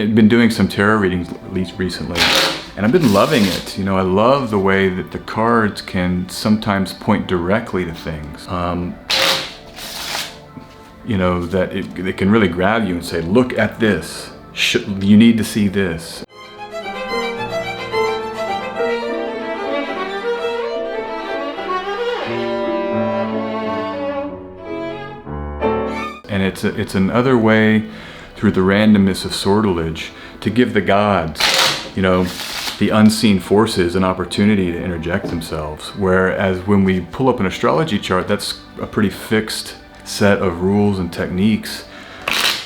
been doing some tarot readings at least recently, and I've been loving it. You know, I love the way that the cards can sometimes point directly to things. You know, that it can really grab you and say, look at this. You need to see this. And it's another way through the randomness of sortilege to give the gods, you know, the unseen forces an opportunity to interject themselves. Whereas when we pull up an astrology chart, that's a pretty fixed set of rules and techniques.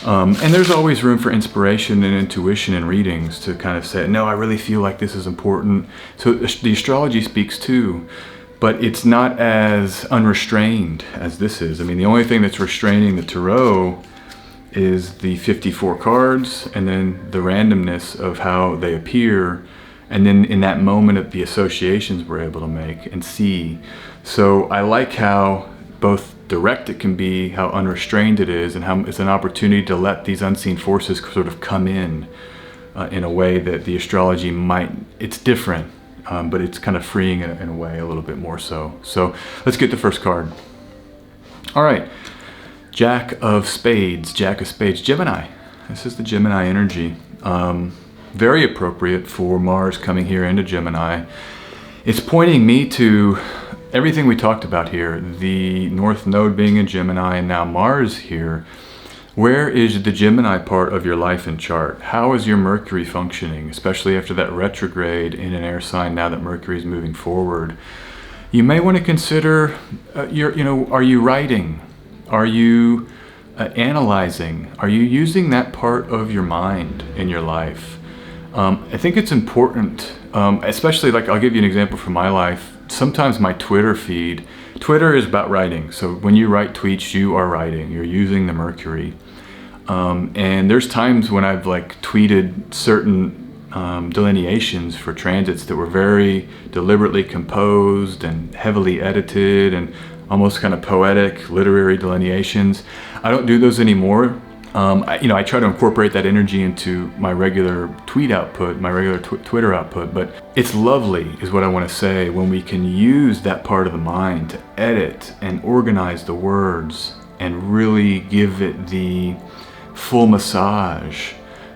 And there's always room for inspiration and intuition in readings to kind of say, no, I really feel like this is important. So the astrology speaks too, but it's not as unrestrained as this is. I mean, the only thing that's restraining the tarot is the 54 cards and then the randomness of how they appear. And then in that moment of the associations we're able to make and see. So I like how both direct it can be, how unrestrained it is, and how it's an opportunity to let these unseen forces sort of come in a way that the astrology might, it's different, but it's kind of freeing it in a way a little bit more so. So let's get the first card. All right. Jack of Spades, Gemini. This is the Gemini energy. Very appropriate for Mars coming here into Gemini. It's pointing me to everything we talked about here, the North Node being in Gemini and now Mars here. Where is the Gemini part of your life and chart? How is your Mercury functioning, especially after that retrograde in an air sign now that Mercury is moving forward? You may want to consider, are you writing? Are you analyzing? Are you using that part of your mind in your life? I think it's important, especially like, I'll give you an example from my life. Sometimes my Twitter feed, Twitter is about writing. So when you write tweets, you are writing, you're using the Mercury. And there's times when I've like tweeted certain delineations for transits that were very deliberately composed and heavily edited and almost kind of poetic literary delineations. I don't do those anymore. I try to incorporate that energy into my regular tweet output, my regular Twitter output, but it's lovely is what I want to say when we can use that part of the mind to edit and organize the words and really give it the full massage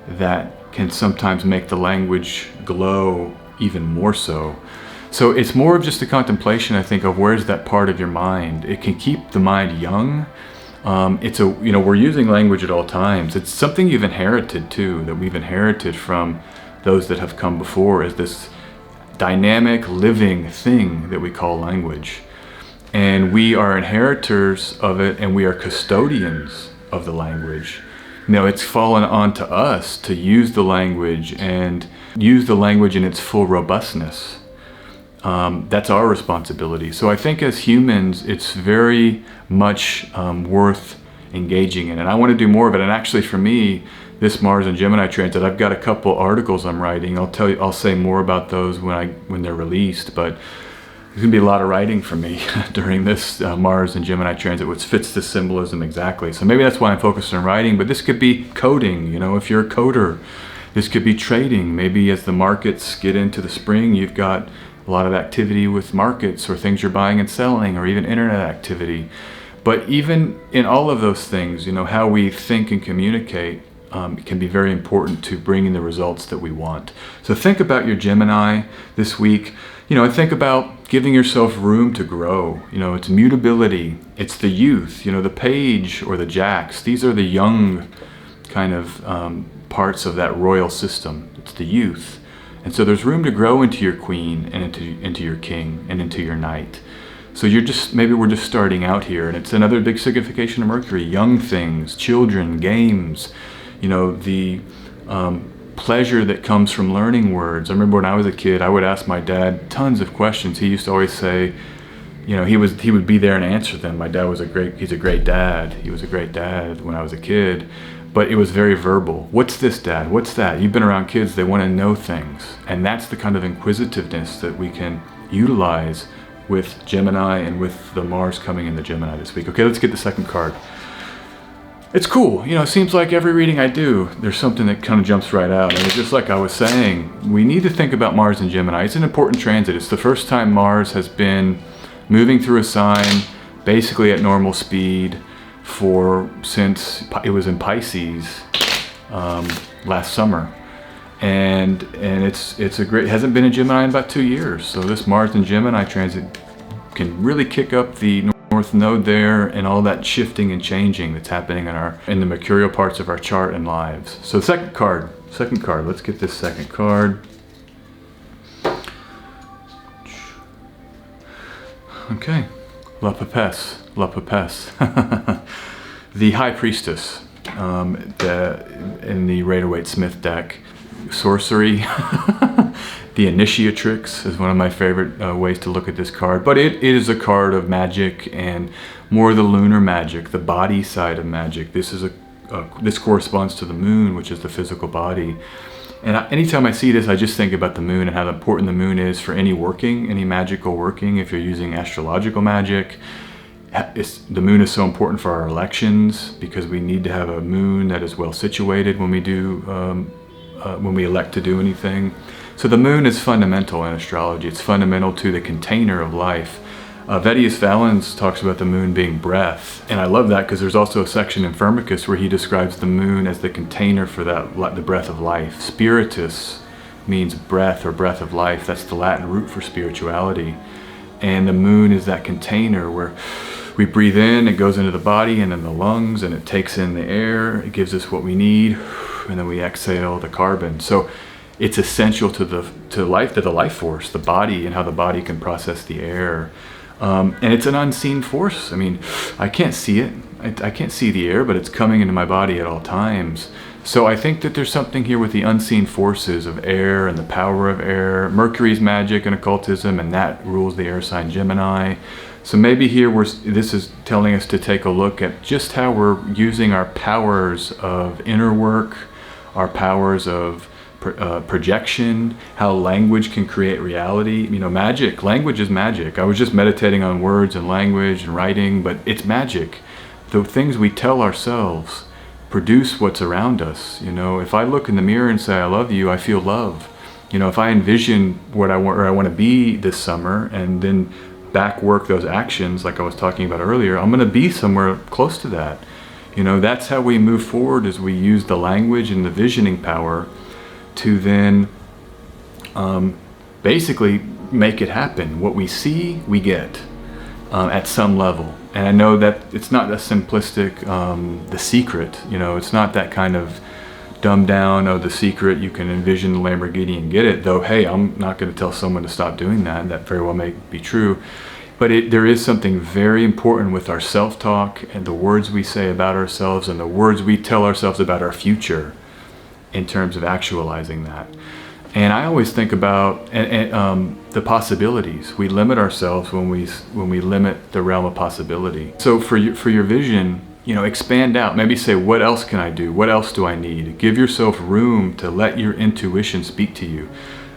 that can sometimes make the language glow even more so. So it's more of just a contemplation, I think, of where's that part of your mind. It can keep the mind young. We're using language at all times. It's something you've inherited too, that we've inherited from those that have come before, is this dynamic living thing that we call language. And we are inheritors of it, and we are custodians of the language. It's fallen onto us to use the language and use the language in its full robustness. That's our responsibility. So I think as humans, it's very much worth engaging in, and I want to do more of it. And actually, for me, this Mars and Gemini transit, I've got a couple articles I'm writing. I'll say more about those when they're released. But there's gonna be a lot of writing for me during this Mars and Gemini transit, which fits the symbolism exactly. So maybe that's why I'm focused on writing. But this could be coding. If you're a coder, this could be trading. Maybe as the markets get into the spring, you've got a lot of activity with markets or things you're buying and selling, or even internet activity. But even in all of those things, how we think and communicate can be very important to bringing the results that we want. So think about your Gemini this week. Think about giving yourself room to grow. It's mutability. It's the youth. The page or the jacks. These are the young kind of parts of that royal system. It's the youth. And so there's room to grow into your queen and into your king and into your knight. So maybe we're just starting out here, and it's another big signification of Mercury. Young things, children, games, the pleasure that comes from learning words. I remember when I was a kid, I would ask my dad tons of questions. He used to always say, he would be there and answer them. My dad he's a great dad. He was a great dad when I was a kid. But it was very verbal. What's this, Dad? What's that? You've been around kids, they want to know things. And that's the kind of inquisitiveness that we can utilize with Gemini and with the Mars coming into Gemini this week. Okay, let's get the second card. it's cool. You know, it seems like every reading I do, there's something that kind of jumps right out. And it's just like I was saying, we need to think about Mars and Gemini. It's an important transit. It's the first time Mars has been moving through a sign, basically at normal speed, since it was in Pisces last summer. And it's a great, it hasn't been in Gemini in about 2 years. So this Mars and Gemini transit can really kick up the North Node there and all that shifting and changing that's happening in the mercurial parts of our chart and lives. So second card, let's get this second card. Okay, La Papesse. The High Priestess in the Rider-Waite-Smith deck. Sorcery. The Initiatrix is one of my favorite ways to look at this card, but it is a card of magic and more the lunar magic, the body side of magic. This corresponds to the moon, which is the physical body. And anytime I see this, I just think about the moon and how important the moon is for any magical working. If you're using astrological magic, the moon is so important for our elections because we need to have a moon that is well situated when we elect to do anything. So the moon is fundamental in astrology. It's fundamental to the container of life. Vettius Valens talks about the moon being breath, and I love that because there's also a section in Firmicus where he describes the moon as the container for the breath of life. Spiritus means breath or breath of life. That's the Latin root for spirituality. And the moon is that container where we breathe in, it goes into the body and in the lungs, and it takes in the air, it gives us what we need, and then we exhale the carbon. So it's essential to the life force, the body, and how the body can process the air. And it's an unseen force. I mean, I can't see it. I can't see the air, but it's coming into my body at all times. So I think that there's something here with the unseen forces of air and the power of air. Mercury's magic and occultism, and that rules the air sign Gemini. So maybe here this is telling us to take a look at just how we're using our powers of inner work, our powers of projection, how language can create reality. You know, magic, language is magic. I was just meditating on words and language and writing, but it's magic. The things we tell ourselves produce what's around us. You know, if I look in the mirror and say, I love you, I feel love. You know, if I envision what I want to be this summer and then back work those actions like I was talking about earlier, I'm going to be somewhere close to that. You know, that's how we move forward, as we use the language and the visioning power to then basically make it happen. What we see, we get at some level. And I know that it's not a simplistic, The Secret, you know, it's not that kind of dumbed down, oh, The Secret, you can envision the Lamborghini and get it, though, hey, I'm not going to tell someone to stop doing that. That very well may be true. But there is something very important with our self-talk and the words we say about ourselves and the words we tell ourselves about our future in terms of actualizing that. And I always think about the possibilities. We limit ourselves when we limit the realm of possibility. So for your vision, you know, expand out. Maybe say, what else can I do? What else do I need? Give yourself room to let your intuition speak to you.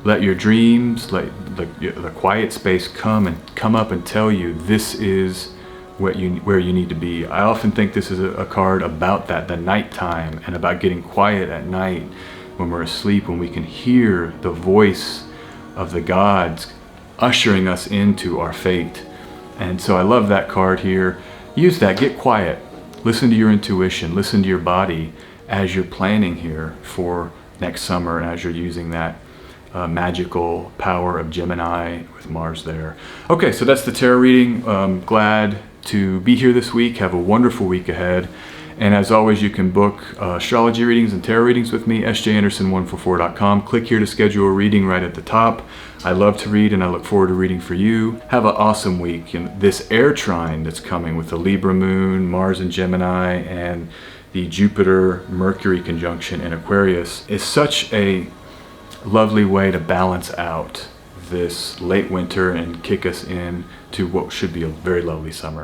Let your dreams, let the quiet space come up and tell you this is where you need to be. I often think this is a card about that, the nighttime, and about getting quiet at night when we're asleep, when we can hear the voice of the gods ushering us into our fate. And so I love that card here. Use that, get quiet, listen to your intuition, listen to your body as you're planning here for next summer, and as you're using that magical power of Gemini with Mars there. Okay, so that's the tarot reading. Glad to be here this week. Have a wonderful week ahead. And as always, you can book astrology readings and tarot readings with me, sjanderson144.com. Click here to schedule a reading right at the top. I love to read, and I look forward to reading for you. Have an awesome week. And this air trine that's coming with the Libra moon, Mars in Gemini, and the Jupiter-Mercury conjunction in Aquarius is such a lovely way to balance out this late winter and kick us in to what should be a very lovely summer.